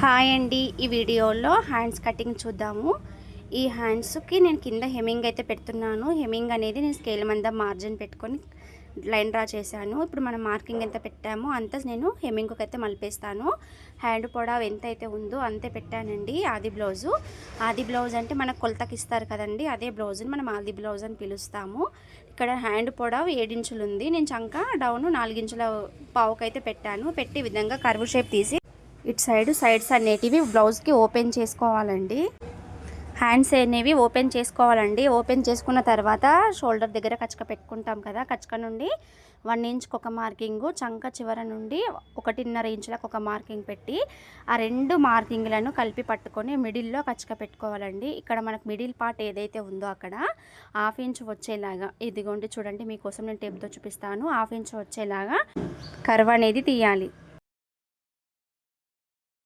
Hi అండి. ఈ వీడియోలో హ్యాండ్స్ కటింగ్ చూద్దాము. ఈ హ్యాండ్స్కి నేను కింద హెమ్మింగ్ అయితే పెడుతున్నాను. హెమ్మింగ్ అనేది నేను స్కేల్ మందం మార్జిన్ పెట్టుకొని లైన్ డ్రా చేశాను. ఇప్పుడు మనం మార్కింగ్ ఎంత పెట్టామో అంత నేను హెమ్మింగ్కి అయితే మలిపేస్తాను. హ్యాండ్ పొడవు ఎంత అయితే ఉందో అంతే పెట్టానండి. ఆది బ్లౌజ్ అంటే మనకు కొలతకి ఇస్తారు కదండి, అదే బ్లౌజ్ని మనం ఆది బ్లౌజ్ అని పిలుస్తాము. ఇక్కడ హ్యాండ్ పొడవు 7 ఇంచులు ఉంది. నేను చంక డౌన్ 4 ఇంచుల పావుకైతే పెట్టాను. పెట్టి ఈ విధంగా కర్వ్ షేప్ తీసి ఇటు సైడ్స్ అనేటివి బ్లౌజ్కి ఓపెన్ చేసుకోవాలండి. హ్యాండ్స్ అనేవి ఓపెన్ చేసుకోవాలండి. ఓపెన్ చేసుకున్న తర్వాత షోల్డర్ దగ్గర కచక పెట్టుకుంటాం కదా, కచక నుండి 1 ఇంచ్కి ఒక మార్కింగ్, చంక చివర నుండి 1.5 ఇంచులకు ఒక మార్కింగ్ పెట్టి ఆ 2 మార్కింగ్లను కలిపి పట్టుకొని మిడిల్లో కచక పెట్టుకోవాలండి. ఇక్కడ మనకు మిడిల్ పార్ట్ ఏదైతే ఉందో అక్కడ 1/2 ఇంచ్ వచ్చేలాగా, ఇదిగోండి చూడండి, మీకోసం నేను టేప్తో చూపిస్తాను. 1/2 ఇంచ్ వచ్చేలాగా కర్వ్ అనేది తీయాలి.